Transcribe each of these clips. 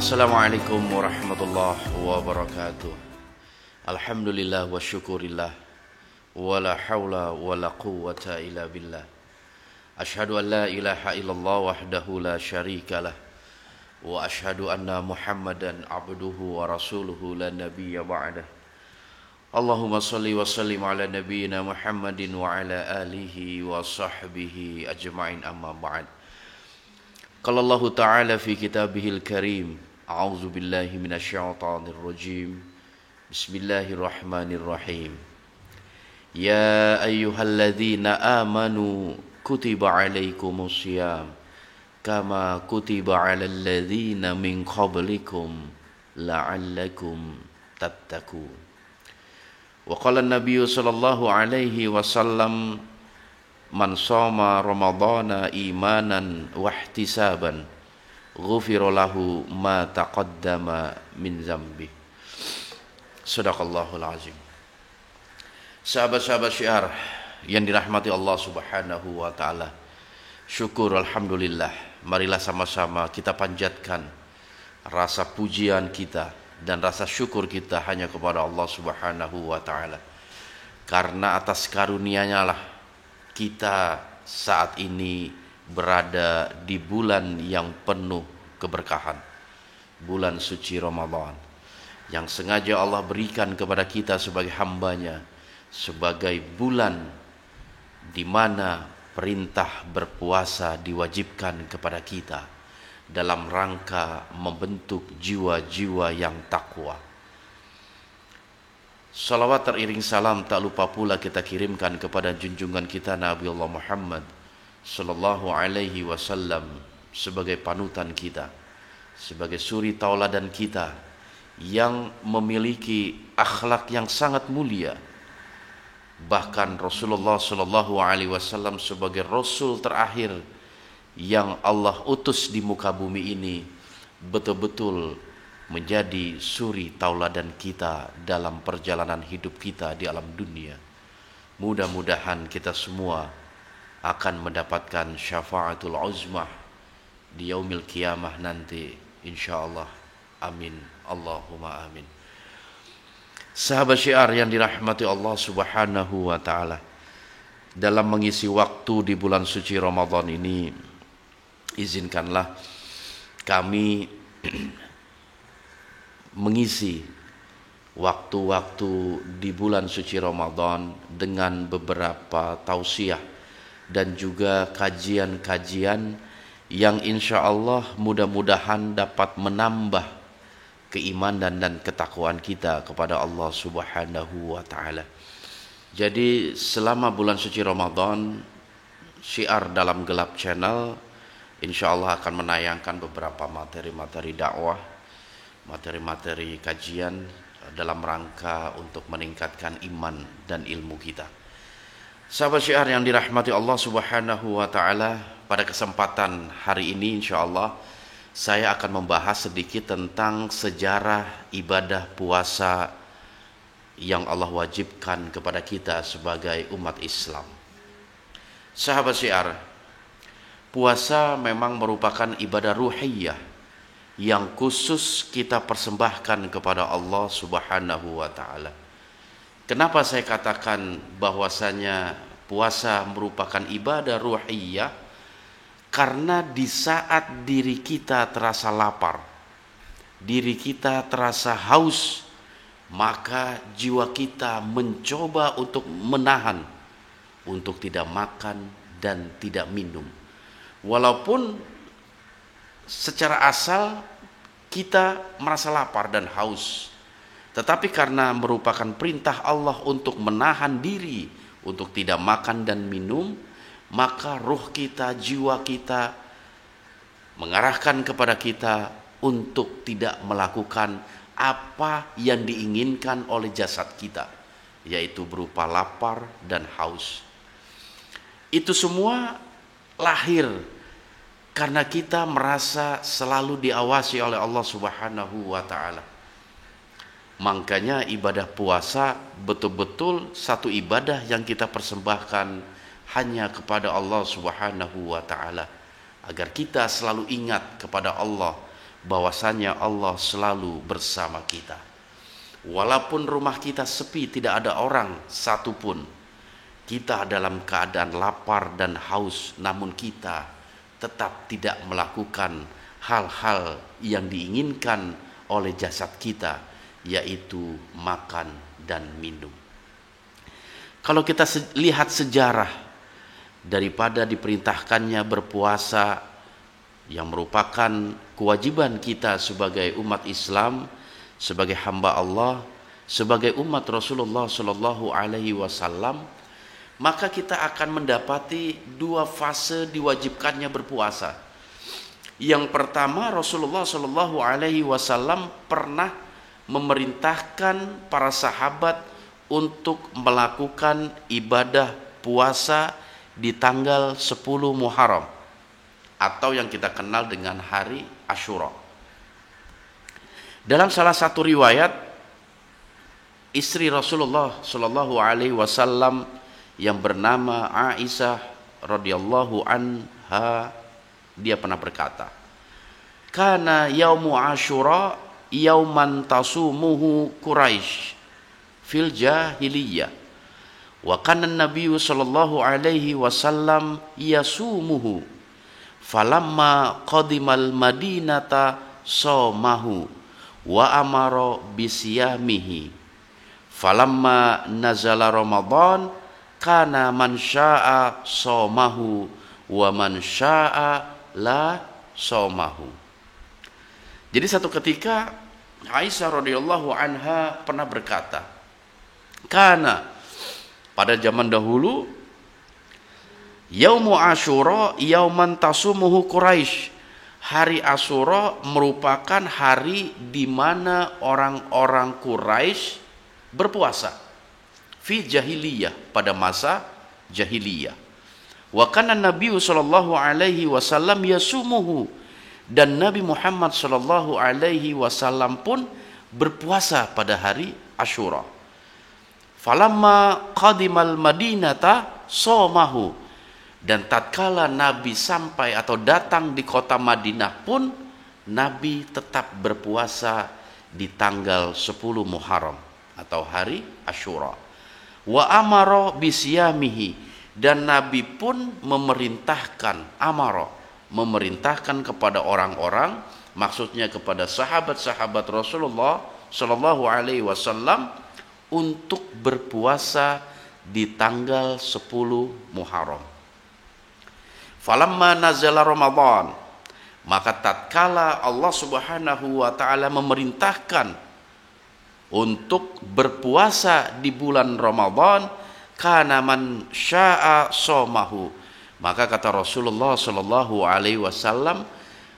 Assalamualaikum warahmatullahi wabarakatuh. Alhamdulillah wa syukurillah. Wa la hawla wa la quwwata illa billah. Ashhadu an la ilaha illallah wahdahu la syarika lah. Wa ashhadu anna Muhammadan abduhu wa rasuluhu la nabiyya ba'dah. Allahumma salli wa sallim ala nabiyyina Muhammadin wa ala alihi wa sahbihi ajma'in amma ba'd. Qala Allah Ta'ala fi kitabihil karim, a'udzu billahi minasyaitonir rajim. Bismillahirrahmanirrahim. Ya ayyuhalladzina amanu kutiba alaikumus syiyam kama kutiba alal ladzina min qablikum la'allakum tattaqun. Wa qala an-nabiyyu sallallahu alaihi wasallam, man shoma ramadhana imanan wa ihtisaban ghufira lahu ma taqaddama min dzambi. Shadaqallahul azim. Sahabat-sahabat syiar yang dirahmati Allah Subhanahu wa taala, syukur alhamdulillah, marilah sama-sama kita panjatkan rasa pujian kita dan rasa syukur kita hanya kepada Allah Subhanahu wa taala. Karena atas karunia-Nya lah kita saat ini berada di bulan yang penuh keberkahan, bulan suci Ramadan, yang sengaja Allah berikan kepada kita sebagai hamba-Nya, sebagai bulan di mana perintah berpuasa diwajibkan kepada kita dalam rangka membentuk jiwa-jiwa yang takwa. Salawat teriring salam tak lupa pula kita kirimkan kepada junjungan kita Nabi Allah Muhammad sallallahu alaihi wasallam sebagai panutan kita, sebagai suri tauladan kita yang memiliki akhlak yang sangat mulia. Bahkan Rasulullah sallallahu alaihi wasallam sebagai rasul terakhir yang Allah utus di muka bumi ini betul-betul menjadi suri tauladan kita dalam perjalanan hidup kita di alam dunia. Mudah-mudahan kita semua akan mendapatkan syafaatul uzmah di yaumil qiyamah nanti, insyaallah. Amin, Allahumma amin. Sahabat syiar yang dirahmati Allah Subhanahu wa taala, dalam mengisi waktu di bulan suci Ramadan ini, izinkanlah kami mengisi waktu-waktu di bulan suci Ramadan dengan beberapa tausiah dan juga kajian-kajian yang insya Allah mudah-mudahan dapat menambah keimanan dan ketakwaan kita kepada Allah Subhanahu wa taala. Jadi selama bulan suci Ramadan, Syiar Dalam Gelap Channel insya Allah akan menayangkan beberapa materi-materi dakwah, materi-materi kajian dalam rangka untuk meningkatkan iman dan ilmu kita. Sahabat syiar yang dirahmati Allah Subhanahu wa taala, pada kesempatan hari ini insyaallah saya akan membahas sedikit tentang sejarah ibadah puasa yang Allah wajibkan kepada kita sebagai umat Islam. Sahabat syiar, puasa memang merupakan ibadah ruhiyah yang khusus kita persembahkan kepada Allah Subhanahu wa taala. Kenapa saya katakan bahwasanya puasa merupakan ibadah ruhiyah? Karena di saat diri kita terasa lapar, diri kita terasa haus, maka jiwa kita mencoba untuk menahan, untuk tidak makan dan tidak minum. Walaupun secara asal kita merasa lapar dan haus, tetapi karena merupakan perintah Allah untuk menahan diri untuk tidak makan dan minum, maka ruh kita, jiwa kita mengarahkan kepada kita untuk tidak melakukan apa yang diinginkan oleh jasad kita, yaitu berupa lapar dan haus. Itu semua lahir karena kita merasa selalu diawasi oleh Allah Subhanahu wa taala. Makanya ibadah puasa betul-betul satu ibadah yang kita persembahkan hanya kepada Allah Subhanahu wa taala, agar kita selalu ingat kepada Allah bahwasanya Allah selalu bersama kita. Walaupun rumah kita sepi, tidak ada orang satupun, kita dalam keadaan lapar dan haus, namun kita tetap tidak melakukan hal-hal yang diinginkan oleh jasad kita, yaitu makan dan minum. Kalau kita lihat sejarah daripada diperintahkannya berpuasa, yang merupakan kewajiban kita sebagai umat Islam, sebagai hamba Allah, sebagai umat Rasulullah Shallallahu Alaihi Wasallam, maka kita akan mendapati dua fase diwajibkannya berpuasa. Yang pertama, Rasulullah Shallallahu Alaihi Wasallam pernah memerintahkan para sahabat untuk melakukan ibadah puasa di tanggal 10 Muharram, atau yang kita kenal dengan hari Asyura. Dalam salah satu riwayat, istri Rasulullah Shallallahu Alaihi Wasallam yang bernama Aisyah radhiyallahu anha, dia pernah berkata, "Kana yaumu Asyura yauman tasumuhu Quraisy fil jahiliyah, wa kana an-nabiyyu sallallahu alaihi wasallam yasumuhu, falamma qadimal madinata shamahu wa amara bisiyamihi, falamma nazala Ramadan kana man syaa shamahu wa man syaa la shamahu." Jadi satu ketika Aisyah radhiyallahu anha pernah berkata, karena pada zaman dahulu yaumu Asyura yauman tasumuhu Quraisy, hari Asyura merupakan hari di mana orang-orang Quraisy berpuasa fi jahiliyah, pada masa jahiliyah. Wa kana Nabi sallallahu alaihi wasallam yasumuhu, dan Nabi Muhammad sallallahu alaihi wasallam pun berpuasa pada hari Asyura. Falamma qadimal madinata shamahu, dan tatkala Nabi sampai atau datang di kota Madinah pun Nabi tetap berpuasa di tanggal 10 Muharram atau hari Asyura. Wa amara bisiyamihi, dan Nabi pun memerintahkan, memerintahkan kepada orang-orang, maksudnya kepada sahabat-sahabat Rasulullah sallallahu alaihi wasallam, untuk berpuasa di tanggal 10 Muharram. Falamma nazala Ramadan, maka tatkala Allah Subhanahu wa taala memerintahkan untuk berpuasa di bulan Ramadan, kana man syaa shamahu, maka kata Rasulullah sallallahu alaihi wasallam,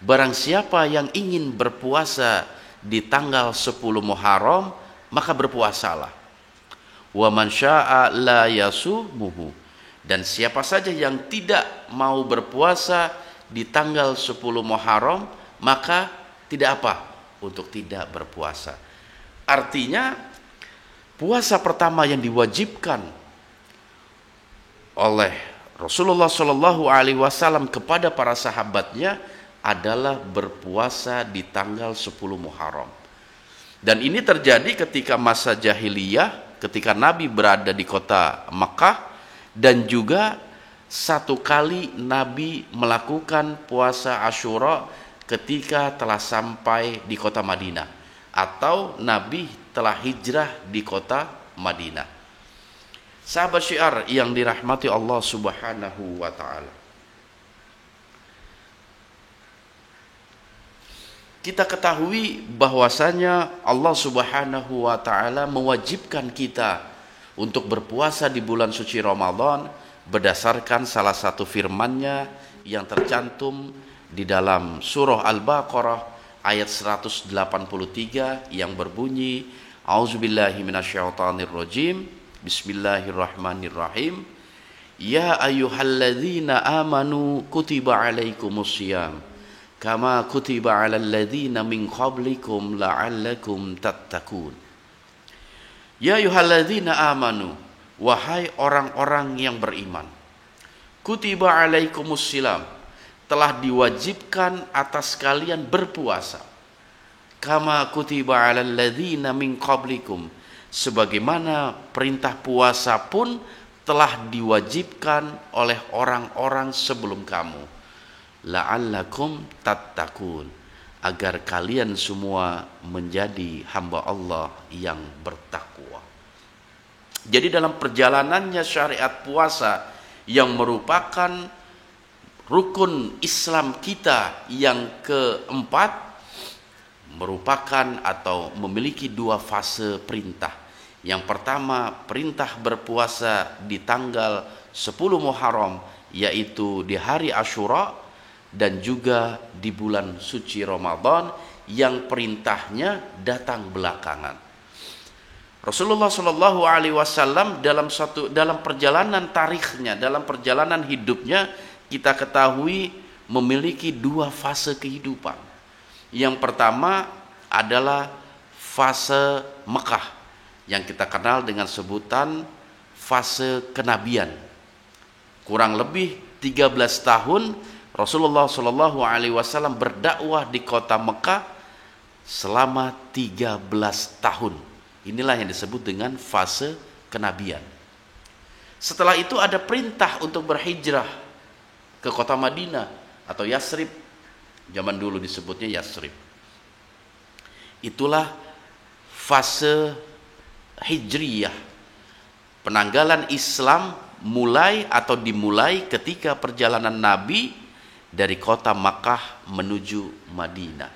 barang siapa yang ingin berpuasa di tanggal 10 Muharram, maka berpuasalah. Wa man syaa la yasumuhu, dan siapa saja yang tidak mau berpuasa di tanggal 10 Muharram, maka tidak apa? Untuk tidak berpuasa. Artinya puasa pertama yang diwajibkan oleh Rasulullah Shallallahu Alaihi Wasallam kepada para sahabatnya adalah berpuasa di tanggal 10 Muharram. Dan ini terjadi ketika masa jahiliyah, ketika Nabi berada di kota Makkah, dan juga satu kali Nabi melakukan puasa Asyura ketika telah sampai di kota Madinah, atau Nabi telah hijrah di kota Madinah. Sahabat syiar yang dirahmati Allah Subhanahu wa taala, kita ketahui bahwasanya Allah Subhanahu wa taala mewajibkan kita untuk berpuasa di bulan suci Ramadan berdasarkan salah satu firman-Nya yang tercantum di dalam surah Al-Baqarah ayat 183 yang berbunyi, A'udzubillahi minasyaitonirrajim, Bismillahirrahmanirrahim, Ya ayyuhalladzina amanu kutiba alaikumussyam kama kutiba alal ladzina min qablikum la'allakum tattaqun. Ya ayyuhalladzina amanu, wahai orang-orang yang beriman, kutiba alaikumussyam, telah diwajibkan atas kalian berpuasa. kama kutiba 'alal ladzina min qablikum, sebagaimana perintah puasa pun telah diwajibkan oleh orang-orang sebelum kamu, la'allakum tattaqun, agar kalian semua menjadi hamba Allah yang bertakwa. Jadi dalam perjalanannya syariat puasa yang merupakan rukun Islam kita yang keempat, merupakan atau memiliki dua fase perintah. Yang pertama, perintah berpuasa di tanggal 10 Muharram, yaitu di hari Asyura, dan juga di bulan suci Ramadan yang perintahnya datang belakangan. Rasulullah Shallallahu Alaihi Wasallam dalam perjalanan tarikhnya, dalam perjalanan hidupnya, kita ketahui memiliki dua fase kehidupan. Yang pertama adalah fase Mekah yang kita kenal dengan sebutan fase kenabian. Kurang lebih 13 tahun Rasulullah Shallallahu Alaihi Wasallam berdakwah di kota Mekah selama 13 tahun. Inilah yang disebut dengan fase kenabian. Setelah itu ada perintah untuk berhijrah ke kota Madinah atau Yasrib. Zaman dulu disebutnya Yasrib. Itulah fase Hijriyah. Penanggalan Islam dimulai ketika perjalanan Nabi dari kota Makkah menuju Madinah.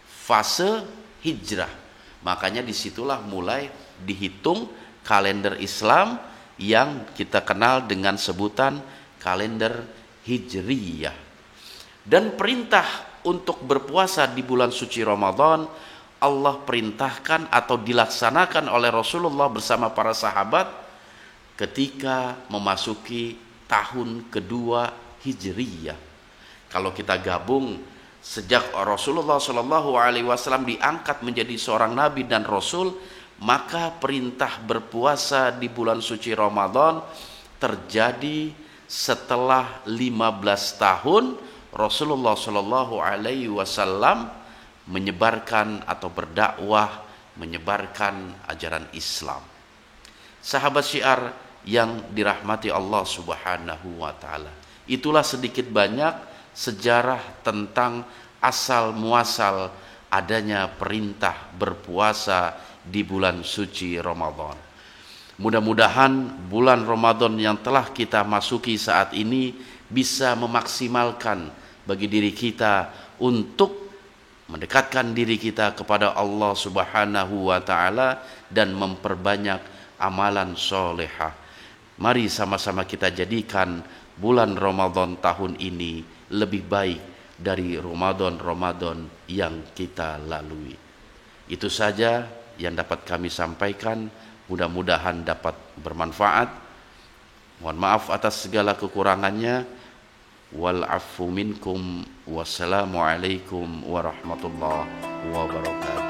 Fase hijrah. Makanya disitulah mulai dihitung kalender Islam yang kita kenal dengan sebutan kalender Hijriyah. Dan perintah untuk berpuasa di bulan suci Ramadan Allah perintahkan atau dilaksanakan oleh Rasulullah bersama para sahabat ketika memasuki tahun kedua Hijriyah. Kalau kita gabung sejak Rasulullah Shallallahu Alaihi Wasallam diangkat menjadi seorang nabi dan rasul, maka perintah berpuasa di bulan suci Ramadan terjadi setelah 15 tahun Rasulullah Shallallahu Alaihi Wasallam menyebarkan atau berdakwah, menyebarkan ajaran Islam. Sahabat syiar yang dirahmati Allah Subhanahu wa taala. Itulah sedikit banyak sejarah tentang asal muasal adanya perintah berpuasa di bulan suci Ramadan. Mudah-mudahan bulan Ramadan yang telah kita masuki saat ini bisa memaksimalkan bagi diri kita untuk mendekatkan diri kita kepada Allah Subhanahu wa taala dan memperbanyak amalan solehah. Mari sama-sama kita jadikan bulan Ramadan tahun ini lebih baik dari Ramadan-Ramadan yang kita lalui. Itu saja yang dapat kami sampaikan, mudah-mudahan dapat bermanfaat. Mohon maaf atas segala kekurangannya. Wal afu minkum. Wassalamualaikum warahmatullahi wabarakatuh.